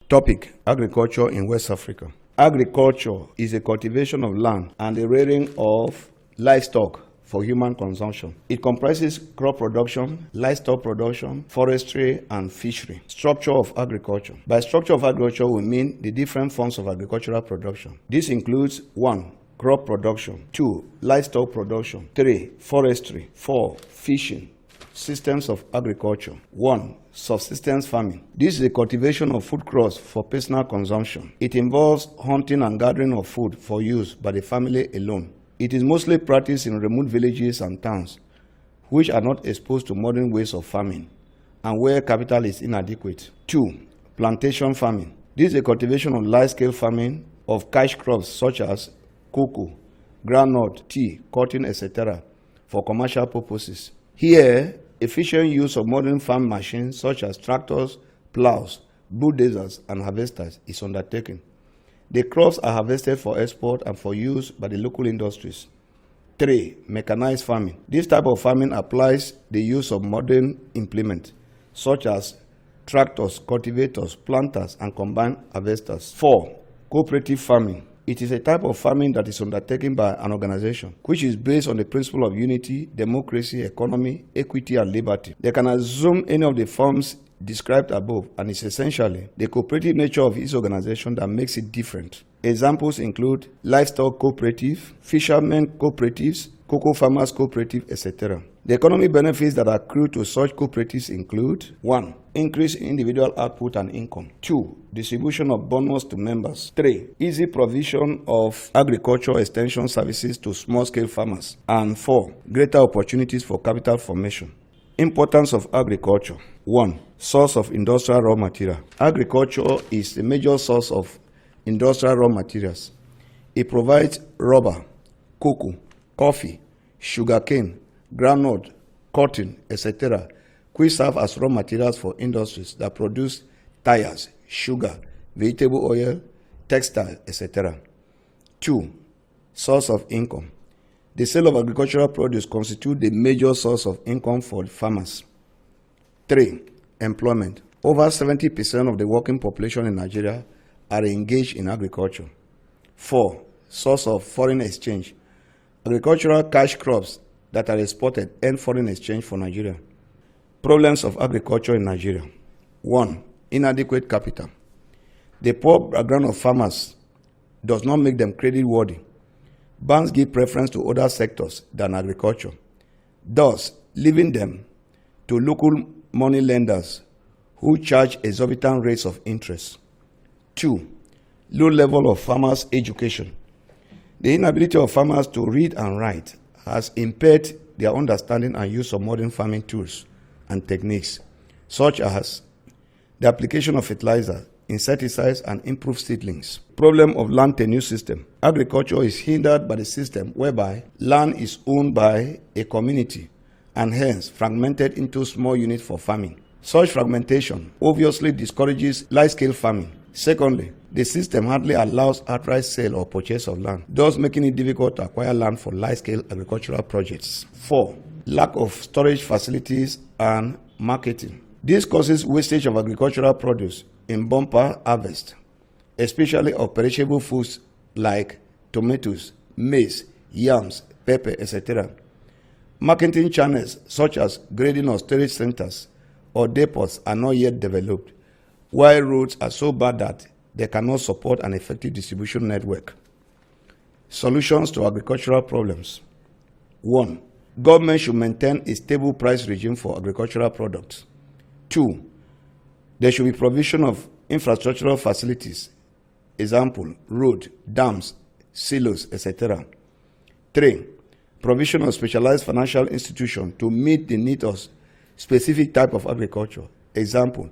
Topic: Agriculture in West Africa. Agriculture is a cultivation of land and the rearing of livestock for human consumption. It comprises crop production, livestock production, forestry, and fishery. Structure of agriculture. By structure of agriculture, we mean the different forms of agricultural production. This includes 1. Crop production, 2. Livestock production, 3. Forestry, 4. Fishing. Systems of agriculture. 1. Subsistence farming. This is the cultivation of food crops for personal consumption. It involves hunting and gathering of food for use by the family alone. It is mostly practiced in remote villages and towns, which are not exposed to modern ways of farming, and where capital is inadequate. 2. Plantation farming. This is a cultivation of large-scale farming of cash crops such as cocoa, groundnut, tea, cotton, etc. for commercial purposes. Here, efficient use of modern farm machines such as tractors, plows, bulldozers, and harvesters is undertaken. The crops are harvested for export and for use by the local industries. 3. Mechanized farming. This type of farming applies the use of modern implements such as tractors, cultivators, planters, and combine harvesters. 4. Cooperative farming. It is a type of farming that is undertaken by an organization which is based on the principle of unity, democracy, economy, equity, and liberty. They can assume any of the forms described above, and it's essentially the cooperative nature of each organization that makes it different. Examples include livestock cooperative, fishermen cooperatives, cocoa farmers cooperative, etc. The economic benefits that accrue to such cooperatives include 1. Increase in individual output and income. 2. Distribution of bonus to members. 3. Easy provision of agricultural extension services to small-scale farmers. And 4. Greater opportunities for capital formation. Importance of agriculture. 1. Source of industrial raw material. Agriculture is the major source of industrial raw materials. It provides rubber, cocoa, coffee, sugarcane, groundnut, cotton, etc., which serve as raw materials for industries that produce tires, sugar, vegetable oil, textile, etc. 2. Source of income. The sale of agricultural produce constitutes the major source of income for farmers. 3. Employment. Over 70% of the working population in Nigeria are engaged in agriculture. 4. Source of foreign exchange. Agricultural cash crops that are exported earn foreign exchange for Nigeria. Problems of agriculture in Nigeria. 1. Inadequate capital. The poor background of farmers does not make them credit-worthy. Banks give preference to other sectors than agriculture, thus leaving them to local money lenders who charge exorbitant rates of interest. 2. Low level of farmers' education. The inability of farmers to read and write has impaired their understanding and use of modern farming tools and techniques, such as the application of fertilizer, insecticides, and improved seedlings. Problem of land tenure system. Agriculture is hindered by the system whereby land is owned by a community and hence fragmented into small units for farming. Such fragmentation obviously discourages large-scale farming. Secondly, the system hardly allows outright sale or purchase of land, thus making it difficult to acquire land for large-scale agricultural projects. 4. Lack of storage facilities and marketing. This causes wastage of agricultural produce in bumper harvest, especially of perishable foods like tomatoes, maize, yams, pepper, etc. Marketing channels such as grading or storage centers or depots are not yet developed, while roads are so bad that they cannot support an effective distribution network. Solutions to agricultural problems. 1. Government should maintain a stable price regime for agricultural products. 2. There should be provision of infrastructural facilities, example, road, dams, silos, etc. 3. Provision of specialized financial institutions to meet the needs of specific type of agriculture, example,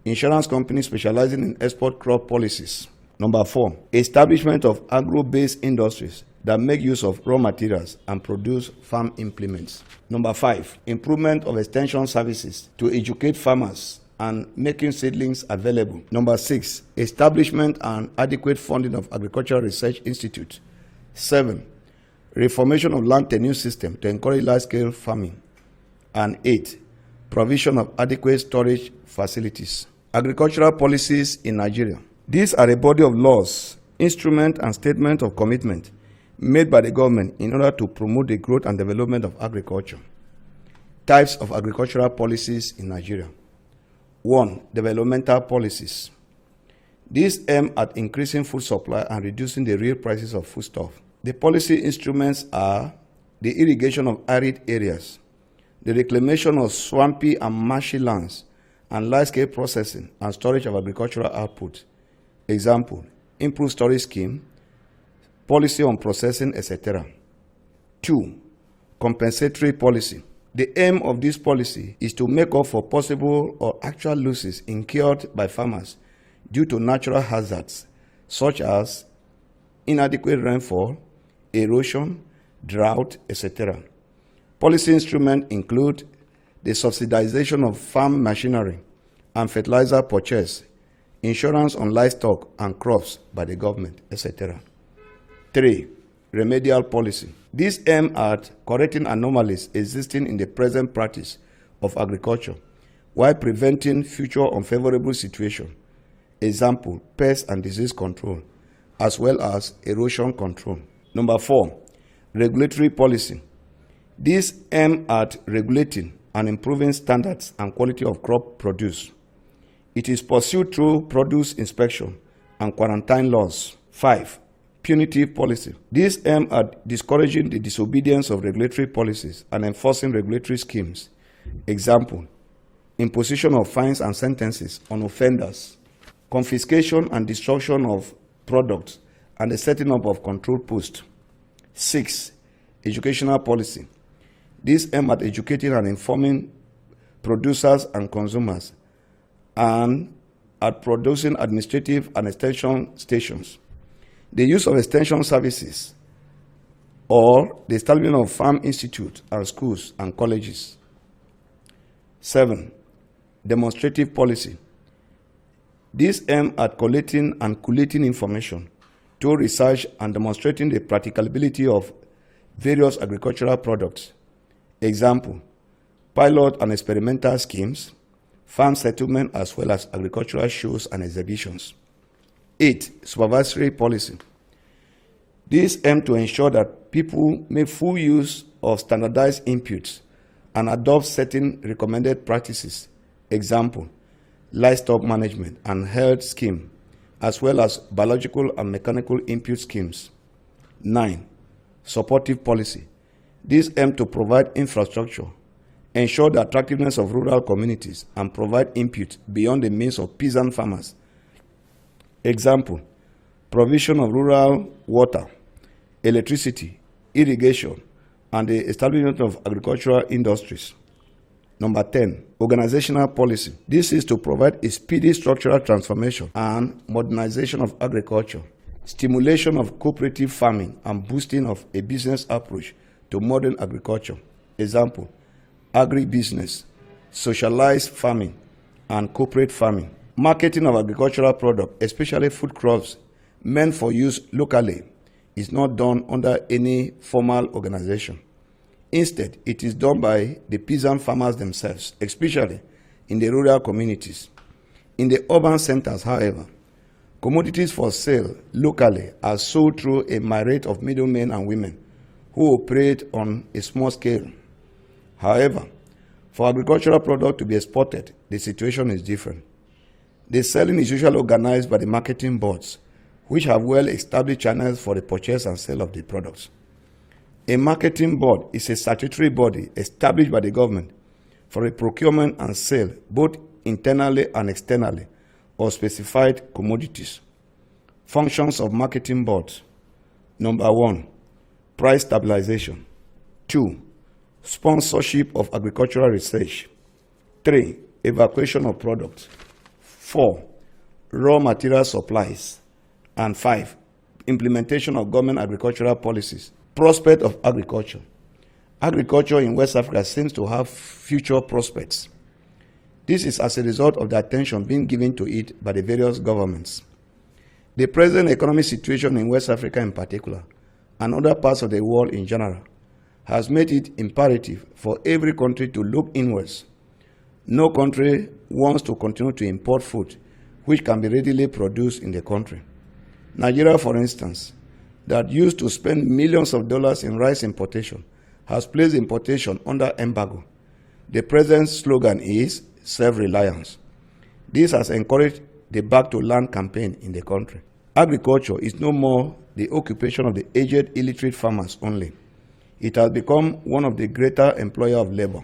insurance companies specializing in export crop policies. Number 4. Establishment of agro-based industries that make use of raw materials and produce farm implements. Number 5. Improvement of extension services to educate farmers and making seedlings available. Number 6. Establishment and adequate funding of agricultural research institutes. 7. Reformation of land tenure system to encourage large-scale farming. And 8. Provision of adequate storage facilities. Agricultural policies in Nigeria. These are a body of laws, instrument and statement of commitment made by the government in order to promote the growth and development of agriculture. Types of agricultural policies in Nigeria. 1. Developmental policies. These aim at increasing food supply and reducing the real prices of foodstuff. The policy instruments are the irrigation of arid areas, the reclamation of swampy and marshy lands, and large-scale processing and storage of agricultural output. Example, improved storage scheme, policy on processing, etc. 2. Compensatory policy. The aim of this policy is to make up for possible or actual losses incurred by farmers due to natural hazards such as inadequate rainfall, erosion, drought, etc. Policy instruments include the subsidization of farm machinery and fertilizer purchase, insurance on livestock and crops by the government, etc. 3. Remedial policy. This aims at correcting anomalies existing in the present practice of agriculture while preventing future unfavorable situations. Example, pest and disease control, as well as erosion control. Number 4. Regulatory policy. This aims at regulating and improving standards and quality of crop produce. It is pursued through produce inspection and quarantine laws. 5. Punitive policy. This aims at discouraging the disobedience of regulatory policies and enforcing regulatory schemes. Example, imposition of fines and sentences on offenders, confiscation and destruction of products, and the setting up of control posts. 6. Educational policy. This aims at educating and informing producers and consumers, and at producing administrative and extension stations. The use of extension services or the establishment of farm institutes and schools and colleges. 7. Demonstrative policy. This aims at collecting and collating information to research and demonstrating the practicability of various agricultural products. Example, pilot and experimental schemes, farm settlement, as well as agricultural shows and exhibitions. 8. Supervisory policy. This aims to ensure that people make full use of standardized inputs and adopt certain recommended practices. Example, livestock management and health scheme, as well as biological and mechanical input schemes. 9. Supportive policy. This aims to provide infrastructure, ensure the attractiveness of rural communities, and provide input beyond the means of peasant farmers. Example, provision of rural water, electricity, irrigation, and the establishment of agricultural industries. Number 10, organizational policy. This is to provide a speedy structural transformation and modernization of agriculture, stimulation of cooperative farming, and boosting of a business approach to modern agriculture. Example, agribusiness, socialized farming, and corporate farming. Marketing of agricultural products, especially food crops meant for use locally, is not done under any formal organization. Instead, it is done by the peasant farmers themselves, especially in the rural communities. In the urban centers, however, commodities for sale locally are sold through a myriad of middlemen and women who operate on a small scale. However, for agricultural products to be exported, the situation is different. The selling is usually organized by the marketing boards, which have well-established channels for the purchase and sale of the products. A marketing board is a statutory body established by the government for the procurement and sale, both internally and externally, of specified commodities. Functions of marketing boards. Number 1, price stabilization. 2, sponsorship of agricultural research. 3, evacuation of products. 4, raw material supplies. And 5, implementation of government agricultural policies. Prospect of agriculture. Agriculture in West Africa seems to have future prospects. This is as a result of the attention being given to it by the various governments. The present economic situation in West Africa in particular, and other parts of the world in general, has made it imperative for every country to look inwards No country wants to continue to import food which can be readily produced in the country. Nigeria, for instance, that used to spend millions of dollars in rice importation, has placed importation under embargo. The president's slogan is self-reliance. This has encouraged the Back to Land campaign in the country. Agriculture is no more the occupation of the aged, illiterate farmers only. It has become one of the greater employer of labor.